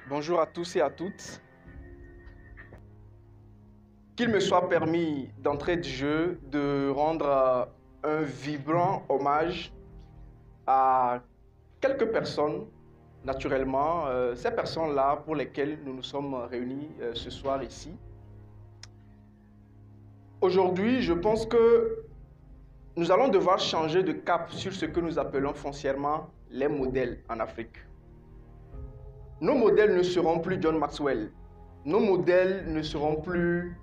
Bonjour à tous et à toutes. Qu'il me soit permis d'entrée de jeu de rendre un vibrant hommage à quelques personnes, naturellement, ces personnes-là pour lesquelles nous nous sommes réunis ce soir ici. Aujourd'hui, je pense que nous allons devoir changer de cap sur ce que nous appelons foncièrement les modèles en Afrique. Nos modèles ne seront plus John Maxwell. Nos modèles ne seront plus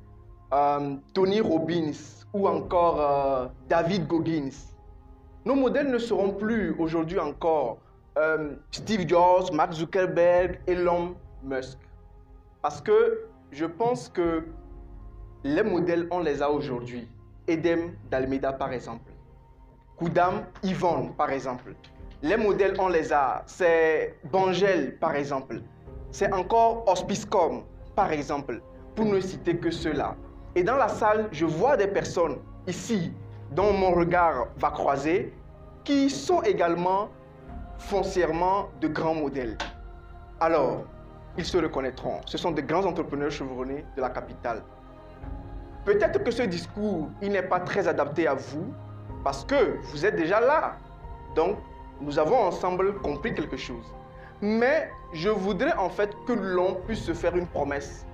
Tony Robbins ou encore David Goggins. Nos modèles ne seront plus aujourd'hui encore Steve Jobs, Mark Zuckerberg, Elon Musk. Parce que je pense que les modèles, on les a aujourd'hui. Edem d'Almeida par exemple. Koudam Yvonne par exemple. Les modèles, on les a. C'est Bangel par exemple. C'est encore Hospicecom par exemple. Pour ne citer que ceux-là. Et dans la salle, je vois des personnes ici dont mon regard va croiser qui sont également foncièrement de grands modèles. Alors, ils se reconnaîtront. Ce sont de grands entrepreneurs chevronnés de la capitale. Peut-être que ce discours, il n'est pas très adapté à vous parce que vous êtes déjà là. Donc, nous avons ensemble compris quelque chose. Mais je voudrais en fait que l'on puisse se faire une promesse.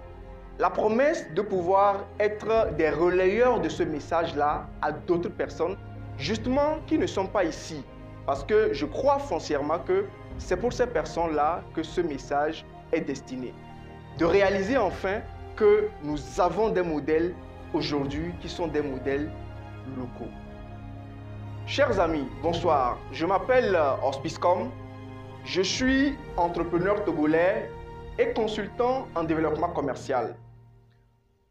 La promesse de pouvoir être des relayeurs de ce message-là à d'autres personnes, justement, qui ne sont pas ici. Parce que je crois foncièrement que c'est pour ces personnes-là que ce message est destiné. De réaliser enfin que nous avons des modèles aujourd'hui qui sont des modèles locaux. Chers amis, bonsoir. Je m'appelle Hospicecom. Je suis entrepreneur togolais et consultant en développement commercial.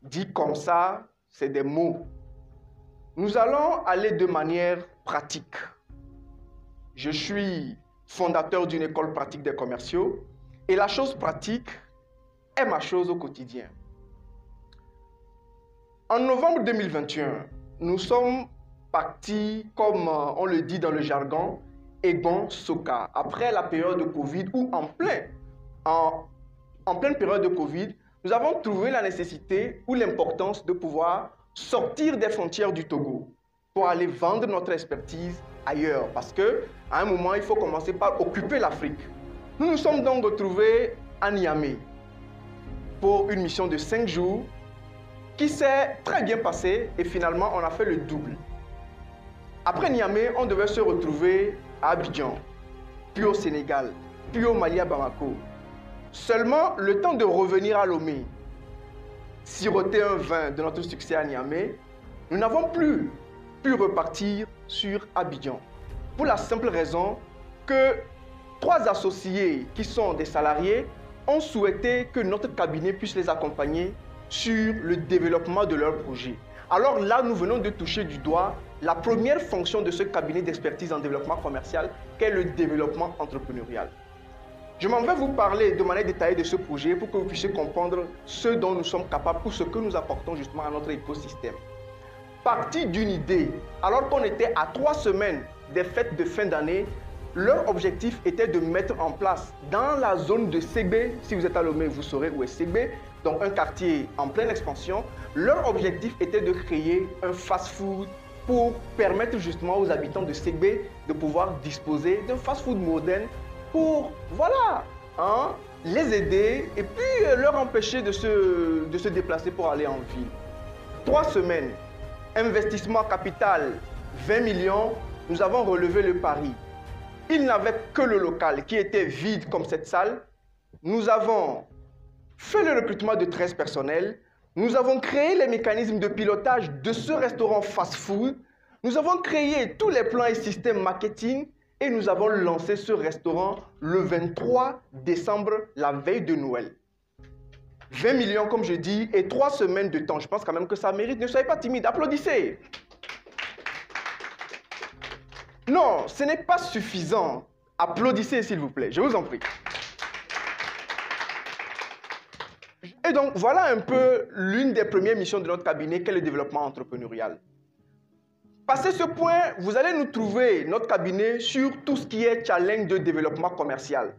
Dit comme ça, c'est des mots. Nous allons aller de manière pratique. Je suis fondateur d'une école pratique des commerciaux et la chose pratique est ma chose au quotidien. En novembre 2021, nous sommes partis, comme on le dit dans le jargon, Egbon Soka, après la période de Covid ou en pleine période de Covid, nous avons trouvé la nécessité ou l'importance de pouvoir sortir des frontières du Togo pour aller vendre notre expertise ailleurs. Parce qu'à un moment, il faut commencer par occuper l'Afrique. Nous nous sommes donc retrouvés à Niamey pour une mission de 5 jours qui s'est très bien passée et finalement, on a fait le double. Après Niamey, on devait se retrouver à Abidjan, puis au Sénégal, puis au Mali à Bamako. Seulement, le temps de revenir à Lomé, siroter un vin de notre succès à Niamey, nous n'avons plus pu repartir sur Abidjan. Pour la simple raison que 3 associés qui sont des salariés ont souhaité que notre cabinet puisse les accompagner sur le développement de leur projet. Alors là, nous venons de toucher du doigt la première fonction de ce cabinet d'expertise en développement commercial, qu'est le développement entrepreneurial. Je m'en vais vous parler de manière détaillée de ce projet pour que vous puissiez comprendre ce dont nous sommes capables ou ce que nous apportons justement à notre écosystème. Parti d'une idée, alors qu'on était à 3 semaines des fêtes de fin d'année, leur objectif était de mettre en place dans la zone de Ségbé, si vous êtes à Lomé, vous saurez où est Ségbé, donc un quartier en pleine expansion, leur objectif était de créer un fast-food pour permettre justement aux habitants de Ségbé de pouvoir disposer d'un fast-food moderne pour, voilà, les aider et puis leur empêcher de se déplacer pour aller en ville. 3 semaines, investissement capital 20 millions, nous avons relevé le pari. Il n'avait que le local qui était vide comme cette salle. Nous avons fait le recrutement de 13 personnels. Nous avons créé les mécanismes de pilotage de ce restaurant fast-food. Nous avons créé tous les plans et systèmes marketing et nous avons lancé ce restaurant le 23 décembre, la veille de Noël. 20 millions, comme je dis, et 3 semaines de temps. Je pense quand même que ça mérite. Ne soyez pas timide, applaudissez. Non, ce n'est pas suffisant. Applaudissez, s'il vous plaît. Je vous en prie. Et donc, voilà un peu l'une des premières missions de notre cabinet, qu'est le développement entrepreneurial. Passé ce point, vous allez nous trouver, notre cabinet, sur tout ce qui est challenge de développement commercial.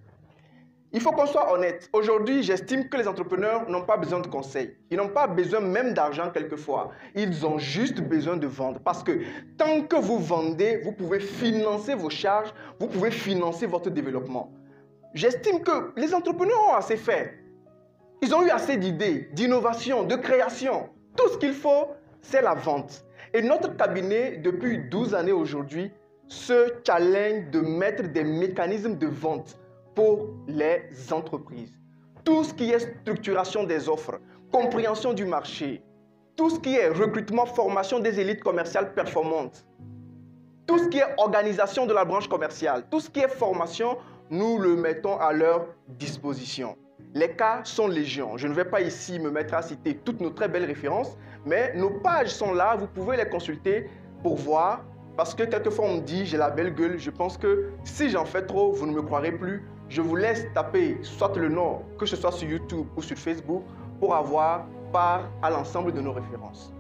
Il faut qu'on soit honnête. Aujourd'hui, j'estime que les entrepreneurs n'ont pas besoin de conseils. Ils n'ont pas besoin même d'argent quelquefois. Ils ont juste besoin de vendre. Parce que tant que vous vendez, vous pouvez financer vos charges, vous pouvez financer votre développement. J'estime que les entrepreneurs ont assez fait. Ils ont eu assez d'idées, d'innovation, de création. Tout ce qu'il faut, c'est la vente. Et notre cabinet, depuis 12 années aujourd'hui, se challenge de mettre des mécanismes de vente pour les entreprises. Tout ce qui est structuration des offres, compréhension du marché, tout ce qui est recrutement, formation des élites commerciales performantes, tout ce qui est organisation de la branche commerciale, tout ce qui est formation, nous le mettons à leur disposition. Les cas sont légion. Je ne vais pas ici me mettre à citer toutes nos très belles références, mais nos pages sont là, vous pouvez les consulter pour voir. Parce que quelquefois on me dit, j'ai la belle gueule, je pense que si j'en fais trop, vous ne me croirez plus. Je vous laisse taper soit le nom, que ce soit sur YouTube ou sur Facebook, pour avoir part à l'ensemble de nos références.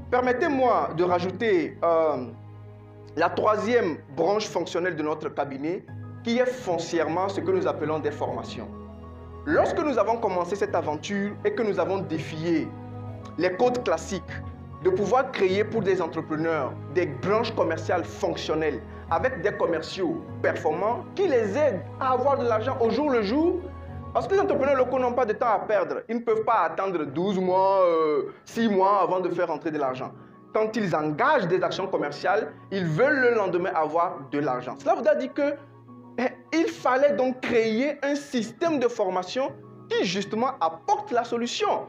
Permettez-moi de rajouter la troisième branche fonctionnelle de notre cabinet, qui est foncièrement ce que nous appelons des formations. Lorsque nous avons commencé cette aventure et que nous avons défié les codes classiques, de pouvoir créer pour des entrepreneurs des branches commerciales fonctionnelles avec des commerciaux performants qui les aident à avoir de l'argent au jour le jour. Parce que les entrepreneurs locaux n'ont pas de temps à perdre. Ils ne peuvent pas attendre 12 mois, 6 mois avant de faire rentrer de l'argent. Quand ils engagent des actions commerciales, ils veulent le lendemain avoir de l'argent. Cela voudrait dire qu'il fallait donc créer un système de formation qui justement apporte la solution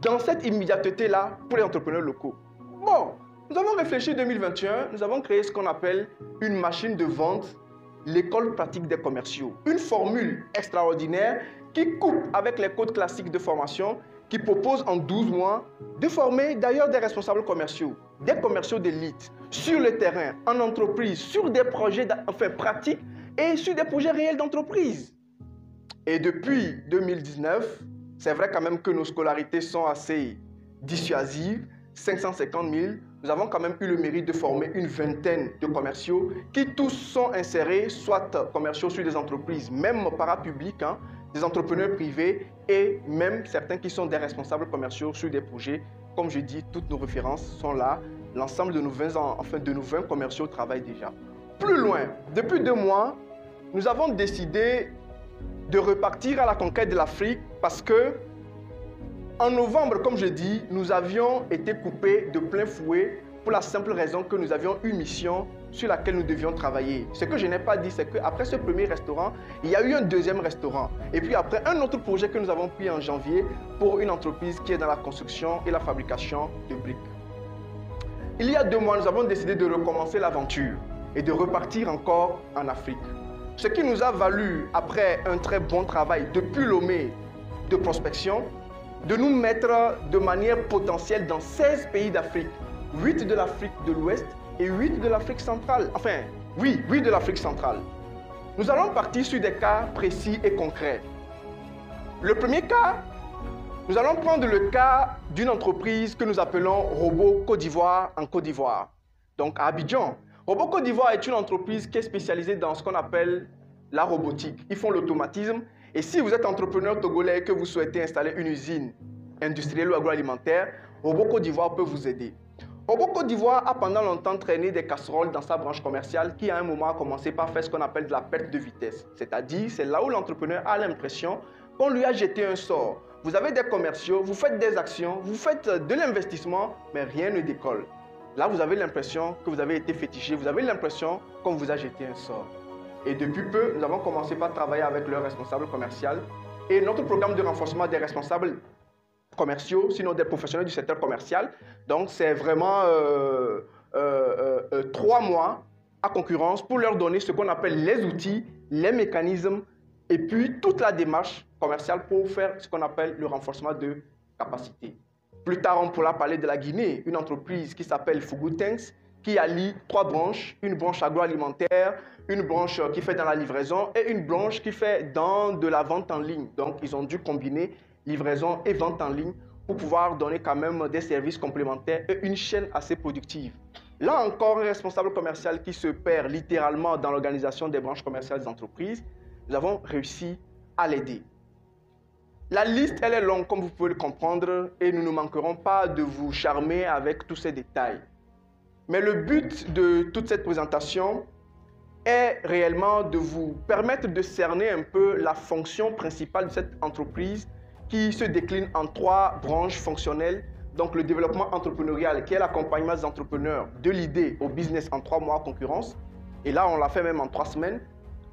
dans cette immédiateté-là pour les entrepreneurs locaux. Bon, nous avons réfléchi en 2021, nous avons créé ce qu'on appelle une machine de vente, l'école pratique des commerciaux. Une formule extraordinaire qui coupe avec les codes classiques de formation, qui propose en 12 mois de former d'ailleurs des responsables commerciaux, des commerciaux d'élite, sur le terrain, en entreprise, sur des projets pratiques et sur des projets réels d'entreprise. Et depuis 2019, c'est vrai quand même que nos scolarités sont assez dissuasives, 550 000. Nous avons quand même eu le mérite de former une vingtaine de commerciaux qui tous sont insérés, soit commerciaux sur des entreprises, même parapubliques, des entrepreneurs privés et même certains qui sont des responsables commerciaux sur des projets. Comme je dis, toutes nos références sont là. L'ensemble de nos 20 commerciaux travaillent déjà. Plus loin, depuis 2 mois, nous avons décidé de repartir à la conquête de l'Afrique parce que en novembre, comme je dis, nous avions été coupés de plein fouet pour la simple raison que nous avions une mission sur laquelle nous devions travailler. Ce que je n'ai pas dit, c'est qu'après ce premier restaurant, il y a eu un deuxième restaurant. Et puis après, un autre projet que nous avons pris en janvier pour une entreprise qui est dans la construction et la fabrication de briques. Il y a 2 mois, nous avons décidé de recommencer l'aventure et de repartir encore en Afrique. Ce qui nous a valu, après un très bon travail depuis Lomé de prospection, de nous mettre de manière potentielle dans 16 pays d'Afrique, 8 de l'Afrique de l'Ouest et 8 de l'Afrique centrale. Enfin, oui, 8 de l'Afrique centrale. Nous allons partir sur des cas précis et concrets. Le premier cas, nous allons prendre le cas d'une entreprise que nous appelons Robot Côte d'Ivoire en Côte d'Ivoire, donc à Abidjan. Robot Côte d'Ivoire est une entreprise qui est spécialisée dans ce qu'on appelle la robotique. Ils font l'automatisme. Et si vous êtes entrepreneur togolais et que vous souhaitez installer une usine industrielle ou agroalimentaire, Robot Côte d'Ivoire peut vous aider. Robot Côte d'Ivoire a pendant longtemps traîné des casseroles dans sa branche commerciale qui à un moment a commencé par faire ce qu'on appelle de la perte de vitesse. C'est-à-dire, c'est là où l'entrepreneur a l'impression qu'on lui a jeté un sort. Vous avez des commerciaux, vous faites des actions, vous faites de l'investissement, mais rien ne décolle. Là, vous avez l'impression que vous avez été fétiché, vous avez l'impression qu'on vous a jeté un sort. Et depuis peu, nous avons commencé par travailler avec leur responsable commercial. Et notre programme de renforcement des responsables commerciaux, sinon des professionnels du secteur commercial, donc c'est vraiment 3 mois à concurrence pour leur donner ce qu'on appelle les outils, les mécanismes et puis toute la démarche commerciale pour faire ce qu'on appelle le renforcement de capacité. Plus tard, on pourra parler de la Guinée, une entreprise qui s'appelle Fugutengs, qui allie 3 branches, une branche agroalimentaire, une branche qui fait dans la livraison et une branche qui fait dans de la vente en ligne. Donc, ils ont dû combiner livraison et vente en ligne pour pouvoir donner quand même des services complémentaires et une chaîne assez productive. Là encore, un responsable commercial qui se perd littéralement dans l'organisation des branches commerciales des entreprises. nous avons réussi à l'aider. La liste, elle est longue, comme vous pouvez le comprendre, et nous ne manquerons pas de vous charmer avec tous ces détails. Mais le but de toute cette présentation est réellement de vous permettre de cerner un peu la fonction principale de cette entreprise qui se décline en 3 branches fonctionnelles. Donc le développement entrepreneurial, qui est l'accompagnement des entrepreneurs de l'idée au business en 3 mois à concurrence. Et là, on l'a fait même en 3 semaines.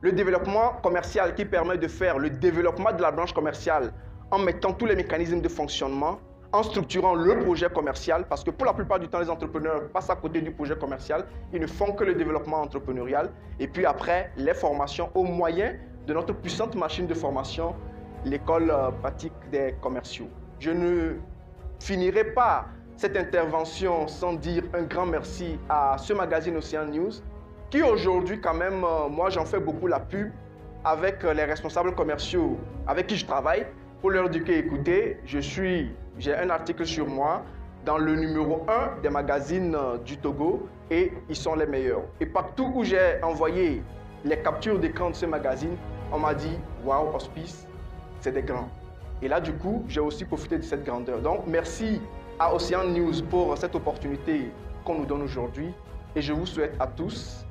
Le développement commercial qui permet de faire le développement de la branche commerciale en mettant tous les mécanismes de fonctionnement, en structurant le projet commercial, parce que pour la plupart du temps, les entrepreneurs passent à côté du projet commercial, ils ne font que le développement entrepreneurial. Et puis après, les formations au moyen de notre puissante machine de formation, l'école pratique des commerciaux. Je ne finirai pas cette intervention sans dire un grand merci à ce magazine Océan News, qui aujourd'hui quand même, moi j'en fais beaucoup la pub avec les responsables commerciaux avec qui je travaille, pour leur dire que, écoutez, j'ai un article sur moi dans le numéro 1 des magazines du Togo et ils sont les meilleurs. Et partout où j'ai envoyé les captures d'écran de ce magazine, on m'a dit « Waouh, Hospice, c'est des grands ». Et là, du coup, j'ai aussi profité de cette grandeur. Donc, merci à Océan News pour cette opportunité qu'on nous donne aujourd'hui. Et je vous souhaite à tous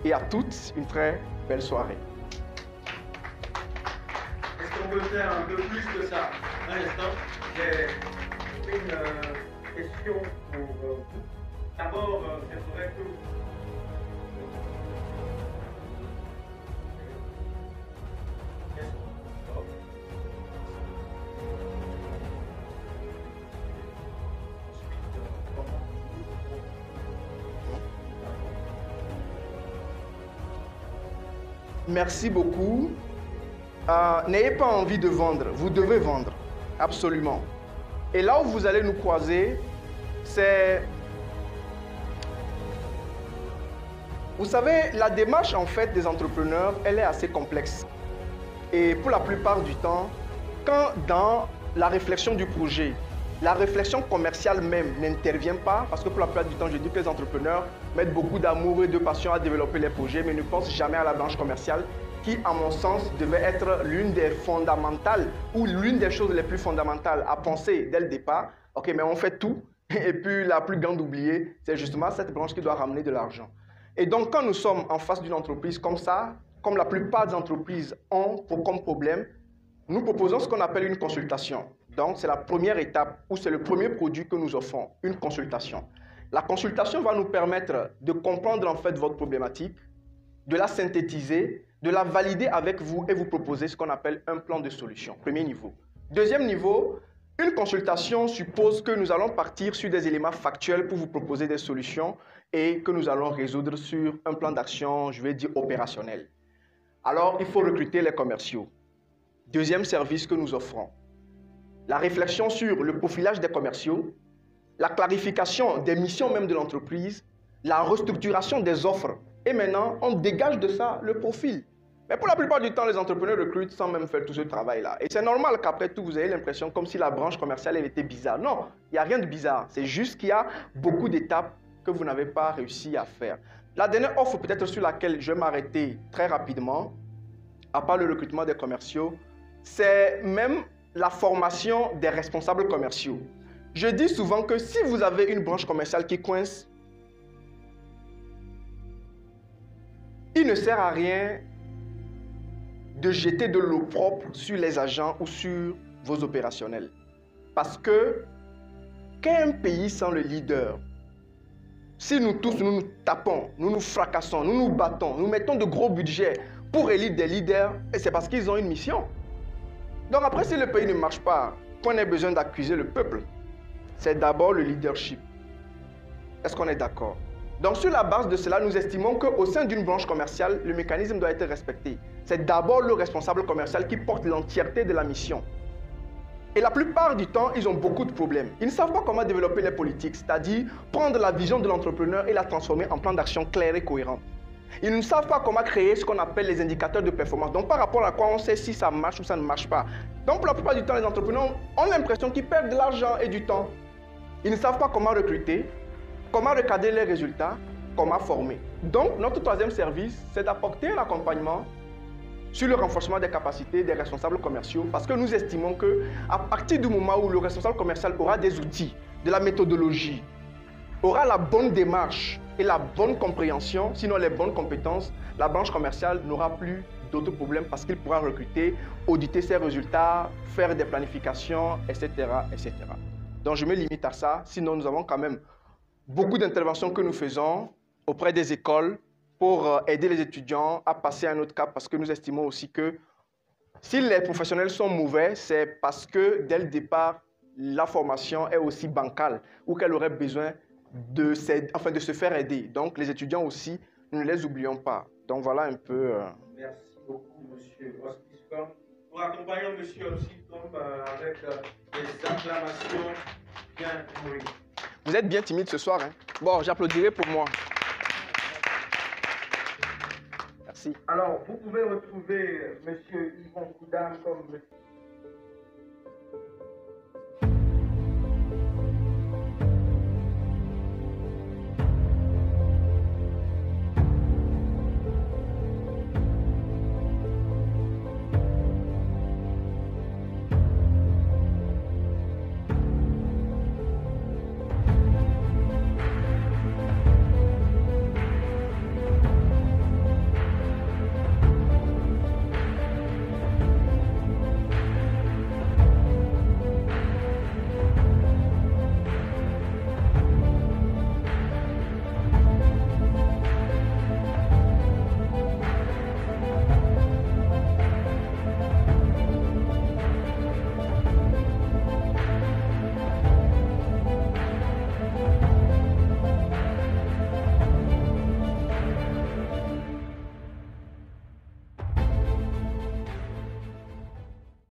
et à toutes une très belle soirée. Est-ce qu'on peut faire un peu plus que ça? Un instant, j'ai une question pour vous. D'abord, j'aimerais que vous... Merci beaucoup. N'ayez pas envie de vendre, vous devez vendre, absolument. Et là où vous allez nous croiser, c'est... Vous savez, la démarche en fait des entrepreneurs, elle est assez complexe. Et pour la plupart du temps, quand dans la réflexion du projet, la réflexion commerciale même n'intervient pas, parce que pour la plupart du temps, je dis que les entrepreneurs mettent beaucoup d'amour et de passion à développer les projets, mais ne pensent jamais à la branche commerciale, qui, à mon sens, devait être l'une des fondamentales ou l'une des choses les plus fondamentales à penser dès le départ. Ok, mais on fait tout. Et puis, la plus grande oubliée, c'est justement cette branche qui doit ramener de l'argent. Et donc, quand nous sommes en face d'une entreprise comme ça, comme la plupart des entreprises ont comme problème, nous proposons ce qu'on appelle une consultation. Donc, c'est la première étape ou c'est le premier produit que nous offrons, une consultation. La consultation va nous permettre de comprendre en fait votre problématique, de la synthétiser, de la valider avec vous et vous proposer ce qu'on appelle un plan de solution. Premier niveau. Deuxième niveau, une consultation suppose que nous allons partir sur des éléments factuels pour vous proposer des solutions et que nous allons résoudre sur un plan d'action, je vais dire opérationnel. Alors, il faut recruter les commerciaux. Deuxième service que nous offrons. La réflexion sur le profilage des commerciaux, la clarification des missions même de l'entreprise, la restructuration des offres. Et maintenant, on dégage de ça le profil. Mais pour la plupart du temps, les entrepreneurs recrutent sans même faire tout ce travail-là. Et c'est normal qu'après tout, vous ayez l'impression comme si la branche commerciale, elle était bizarre. Non, il n'y a rien de bizarre. C'est juste qu'il y a beaucoup d'étapes que vous n'avez pas réussi à faire. La dernière offre peut-être sur laquelle je vais m'arrêter très rapidement, à part le recrutement des commerciaux, c'est même la formation des responsables commerciaux. Je dis souvent que si vous avez une branche commerciale qui coince, il ne sert à rien de jeter de l'eau propre sur les agents ou sur vos opérationnels. Parce que qu'un pays sans le leader, si nous tous nous nous tapons, nous nous fracassons, nous nous battons, nous mettons de gros budgets pour élire des leaders, et c'est parce qu'ils ont une mission. Donc après, si le pays ne marche pas, qu'on ait besoin d'accuser le peuple, c'est d'abord le leadership. Est-ce qu'on est d'accord? Donc sur la base de cela, nous estimons qu'au sein d'une branche commerciale, le mécanisme doit être respecté. C'est d'abord le responsable commercial qui porte l'entièreté de la mission. Et la plupart du temps, ils ont beaucoup de problèmes. Ils ne savent pas comment développer les politiques, c'est-à-dire prendre la vision de l'entrepreneur et la transformer en plan d'action clair et cohérent. Ils ne savent pas comment créer ce qu'on appelle les indicateurs de performance. Donc par rapport à quoi on sait si ça marche ou ça ne marche pas. Donc pour la plupart du temps, les entrepreneurs ont l'impression qu'ils perdent de l'argent et du temps. Ils ne savent pas comment recruter, comment recadrer les résultats, comment former. Donc notre troisième service, c'est d'apporter un accompagnement sur le renforcement des capacités des responsables commerciaux parce que nous estimons qu'à partir du moment où le responsable commercial aura des outils, de la méthodologie, aura la bonne démarche et la bonne compréhension, sinon les bonnes compétences, la branche commerciale n'aura plus d'autres problèmes parce qu'il pourra recruter, auditer ses résultats, faire des planifications, etc., etc. Donc je me limite à ça, sinon nous avons quand même beaucoup d'interventions que nous faisons auprès des écoles pour aider les étudiants à passer à un autre cap parce que nous estimons aussi que si les professionnels sont mauvais, c'est parce que dès le départ, la formation est aussi bancale ou qu'elle aurait besoin de se faire aider. Donc les étudiants aussi, nous ne les oublions pas. Donc voilà un peu... Merci beaucoup, monsieur Ostiscom. Nous accompagnons monsieur Ostiscom avec des acclamations bien nourries. Vous êtes bien timide ce soir, hein? Bon, j'applaudirai pour moi. Merci. Alors, vous pouvez retrouver monsieur Yvon Koudam comme